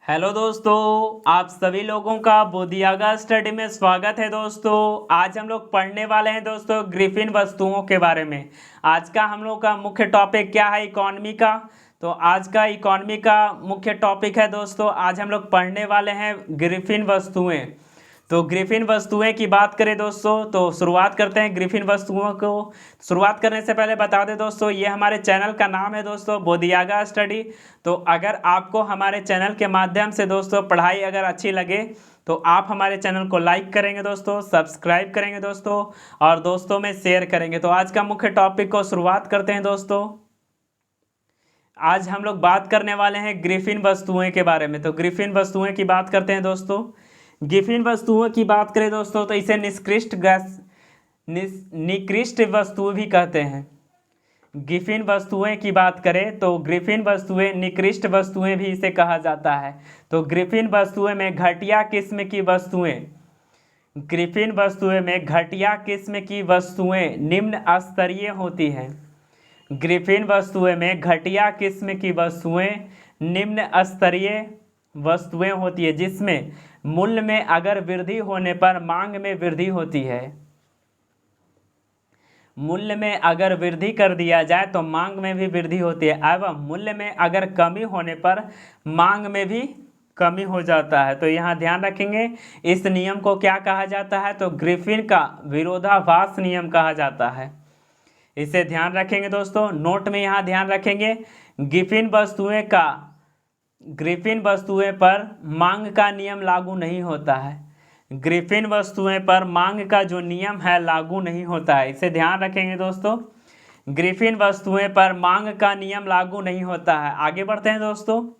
Hello दोस्तों, आप सभी लोगों का बोधियागा स्टडी में स्वागत है। दोस्तों आज हम लोग पढ़ने वाले हैं दोस्तों ग्रिफिन वस्तुओं के बारे में। आज का हम लोग का मुख्य टॉपिक क्या है? इकोनॉमी का। तो आज का इकोनॉमी का मुख्य टॉपिक है दोस्तों, आज हम लोग पढ़ने वाले हैं ग्रिफिन वस्तुएं। तो ग्रिफिन वस्तुएं की बात करें दोस्तों तो शुरुआत करते हैं ग्रिफिन वस्तुओं को। शुरुआत करने से पहले बता दें दोस्तों, ये हमारे चैनल का नाम है दोस्तों बोधियागा स्टडी। तो अगर आपको हमारे चैनल के माध्यम से दोस्तों पढ़ाई अगर अच्छी लगे तो आप हमारे चैनल को लाइक करेंगे दोस्तों, सब्सक्राइब करेंगे दोस्तों और दोस्तों में शेयर करेंगे। तो आज का मुख्य टॉपिक को शुरुआत करते हैं दोस्तों। आज हम लोग बात करने वाले हैं ग्रिफिन वस्तुएं के बारे में। तो ग्रिफिन वस्तुएं की बात करते हैं दोस्तों। ग्रिफिन वस्तुओं की बात करें दोस्तों तो इसे निकृष्ट वस्तु भी कहते हैं। ग्रिफिन वस्तुएं की बात करें तो ग्रिफिन वस्तुएं निकृष्ट वस्तुएं भी इसे कहा जाता है। तो ग्रिफिन वस्तुएं में घटिया किस्म की वस्तुएं ग्रिफिन वस्तुएं में घटिया किस्म की वस्तुएं निम्न स्तरीय होती हैं। ग्रिफिन वस्तुएं में घटिया किस्म की वस्तुएं निम्न स्तरीय वस्तुएं होती है, जिसमें मूल्य में अगर वृद्धि होने पर मांग में वृद्धि होती है। मूल्य में अगर वृद्धि कर दिया जाए तो मांग में भी वृद्धि होती है, एवं मूल्य में अगर कमी होने पर मांग में भी कमी हो जाता है। तो यहाँ ध्यान रखेंगे, इस नियम को क्या कहा जाता है? तो ग्रिफिन का विरोधाभास नियम कहा जाता है। इसे ध्यान रखेंगे दोस्तों, नोट में यहाँ ध्यान रखेंगे। ग्रिफिन वस्तुएं पर मांग का नियम लागू नहीं होता है। ग्रिफिन वस्तुएं पर मांग का जो नियम है लागू नहीं होता है, इसे ध्यान रखेंगे दोस्तों। ग्रिफिन वस्तुएं पर मांग का नियम लागू नहीं होता है। आगे बढ़ते हैं दोस्तों,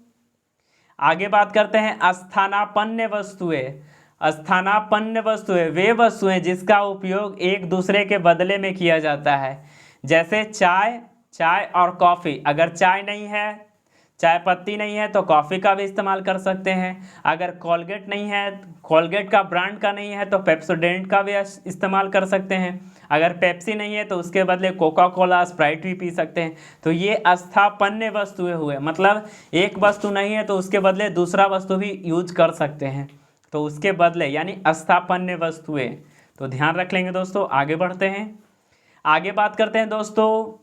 आगे बात करते हैं स्थानापन्न वस्तुएं। स्थानापन्न वस्तुएं वे वस्तुएं जिसका उपयोग एक दूसरे के बदले में किया जाता है, जैसे चाय और कॉफ़ी। अगर चाय नहीं है, चाय पत्ती नहीं है तो कॉफ़ी का भी इस्तेमाल कर सकते हैं। अगर कोलगेट नहीं है, कोलगेट का ब्रांड का नहीं है तो पेप्सोडेंट का भी इस्तेमाल कर सकते हैं। अगर पेप्सी नहीं है तो उसके बदले कोका कोला, स्प्राइट भी पी सकते हैं। तो ये स्थानापन्न वस्तुएं हुए, मतलब एक वस्तु नहीं है तो उसके बदले दूसरा वस्तु भी यूज कर सकते हैं, तो उसके बदले यानी स्थानापन्न वस्तुएं। तो ध्यान रख लेंगे दोस्तों। आगे बढ़ते हैं, आगे बात करते हैं दोस्तों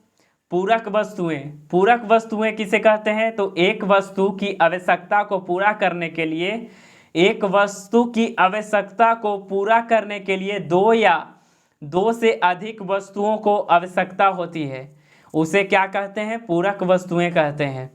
पूरक वस्तुएं। पूरक वस्तुएं किसे कहते हैं? तो एक वस्तु की आवश्यकता को पूरा करने के लिए, एक वस्तु की आवश्यकता को पूरा करने के लिए दो या दो से अधिक वस्तुओं को आवश्यकता होती है, उसे क्या कहते हैं? पूरक वस्तुएं कहते हैं।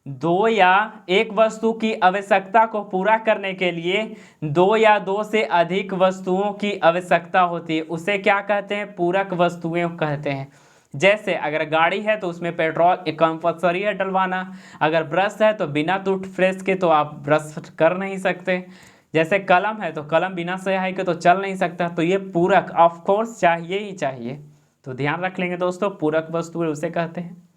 दो या एक वस्तु की आवश्यकता को पूरा करने के लिए दो या दो से अधिक वस्तुओं की आवश्यकता होती है, उसे क्या कहते हैं? पूरक वस्तुएं कहते हैं। जैसे अगर गाड़ी है तो उसमें पेट्रोल कंपल्सरी है डलवाना। अगर ब्रश है तो बिना टूथब्रश के तो आप ब्रश कर नहीं सकते। जैसे कलम है तो कलम बिना स्याही के तो चल नहीं सकता। तो ये पूरक ऑफ कोर्स चाहिए ही चाहिए। तो ध्यान रख लेंगे दोस्तों, पूरक वस्तुएं उसे कहते हैं।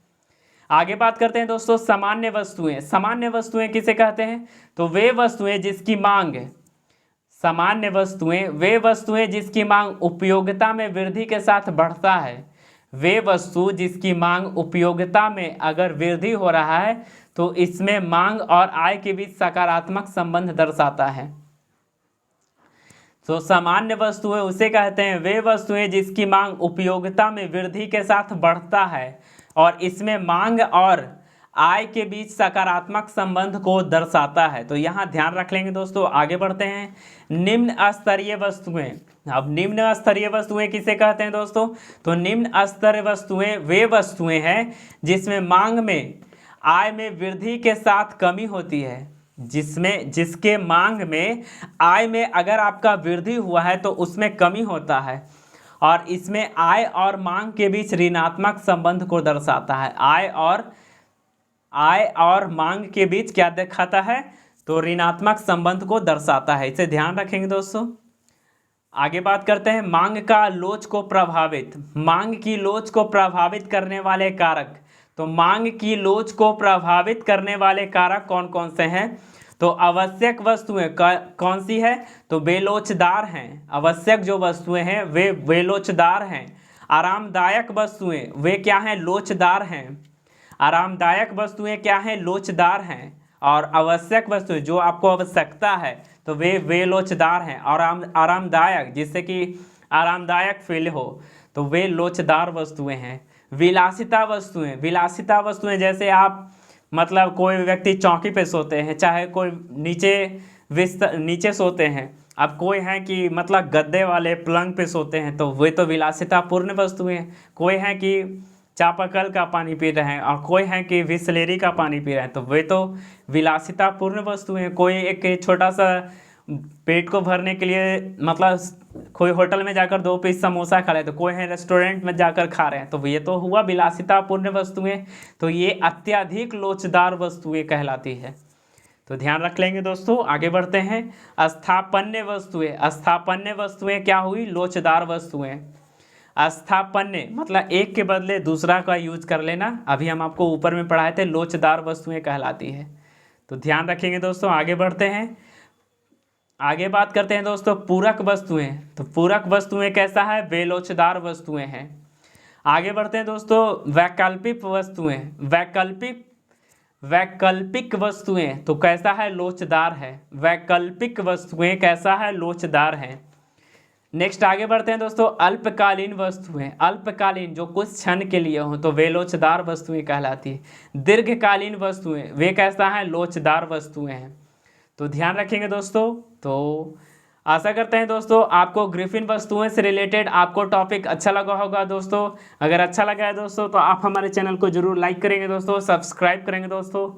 आगे बात करते हैं दोस्तों सामान्य वस्तुएं। सामान्य वस्तुएं किसे कहते हैं? तो वे वस्तुएं जिसकी मांग, सामान्य वस्तुएं वे वस्तुएं जिसकी मांग उपयोगिता में वृद्धि के साथ बढ़ता है। वे वस्तु जिसकी मांग उपयोगिता में अगर वृद्धि हो रहा है तो इसमें मांग और आय के बीच सकारात्मक संबंध दर्शाता है। तो सामान्य वस्तुएं उसे कहते हैं वे वस्तुएं जिसकी मांग उपयोगिता में वृद्धि के साथ बढ़ता है और इसमें मांग और आय के बीच सकारात्मक संबंध को दर्शाता है। तो यहाँ ध्यान रख लेंगे दोस्तों। आगे बढ़ते हैं, निम्न स्तरीय वस्तुएं। अब निम्न स्तरीय वस्तुएं किसे कहते हैं दोस्तों? तो निम्न स्तरीय वस्तुएं वे वस्तुएं हैं जिसमें मांग में आय में वृद्धि के साथ कमी होती है। जिसके मांग में आय में अगर आपका वृद्धि हुआ है तो उसमें कमी होता है और इसमें आय और मांग के बीच ऋणात्मक संबंध को दर्शाता है। आय और मांग के बीच क्या दिखाता है? तो ऋणात्मक संबंध को दर्शाता है। इसे ध्यान रखेंगे दोस्तों। आगे बात करते हैं मांग की लोच को प्रभावित करने वाले कारक। तो मांग की लोच को प्रभावित करने वाले कारक कौन कौन से हैं? तो आवश्यक वस्तुएं कौन सी है? तो बेलोचदार हैं। आवश्यक जो वस्तुएं हैं वे बेलोचदार हैं। आरामदायक वस्तुएं वे क्या हैं? लोचदार हैं। आरामदायक वस्तुएं क्या हैं? लोचदार हैं। और आवश्यक वस्तु जो आपको आवश्यकता है तो वे लोचदार हैं। और आरामदायक, जिससे कि आरामदायक फील हो, तो वे लोचदार वस्तुएं हैं। विलासिता वस्तुएं जैसे आप मतलब कोई व्यक्ति चौकी पे सोते हैं, चाहे कोई नीचे सोते हैं, अब कोई है कि मतलब गद्दे वाले पलंग पे सोते हैं, तो वे तो विलासितापूर्ण वस्तुएं हैं। कोई है कि चापाकल का पानी पी रहे हैं और कोई है कि बिसलेरी का पानी पी रहे हैं, तो वे तो विलासितापूर्ण वस्तुएं हैं। कोई एक छोटा सा पेट को भरने के लिए मतलब कोई होटल में जाकर 2 पीस समोसा खा रहे हैं, तो कोई है रेस्टोरेंट में जाकर खा रहे हैं, तो ये तो हुआ विलासितापूर्ण वस्तुएं। तो ये अत्यधिक लोचदार वस्तुएं कहलाती है। तो ध्यान रख लेंगे दोस्तों। आगे बढ़ते हैं। अस्थापन्य वस्तुएं क्या हुई? लोचदार वस्तुएं। अस्थापन्य मतलब एक के बदले दूसरा का यूज कर लेना। अभी हम आपको ऊपर में पढ़ाए थे, लोचदार वस्तुएं कहलाती है। तो ध्यान रखेंगे दोस्तों। आगे बढ़ते हैं। आगे बात करते हैं दोस्तों पूरक वस्तुएं। तो पूरक वस्तुएं कैसा है? बेलोचदार वस्तुएं हैं। आगे बढ़ते हैं दोस्तों। वैकल्पिक वस्तुएं तो कैसा है? लोचदार है। वैकल्पिक वस्तुएं कैसा है? लोचदार है। नेक्स्ट आगे बढ़ते हैं दोस्तों। अल्पकालीन वस्तुएं, अल्पकालीन जो कुछ क्षण के लिए हो, तो वे लोचदार वस्तुएं कहलाती है। दीर्घकालीन वस्तुएं वे कैसा है? लोचदार वस्तुएं हैं। तो ध्यान रखेंगे दोस्तों। तो आशा करते हैं दोस्तों आपको ग्रिफिन वस्तुएं से रिलेटेड आपको टॉपिक अच्छा लगा होगा दोस्तों। अगर अच्छा लगा है दोस्तों तो आप हमारे चैनल को जरूर लाइक करेंगे दोस्तों, सब्सक्राइब करेंगे दोस्तों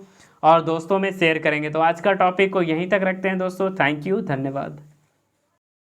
और दोस्तों में शेयर करेंगे। तो आज का टॉपिक को यहीं तक रखते हैं दोस्तों। थैंक यू, धन्यवाद।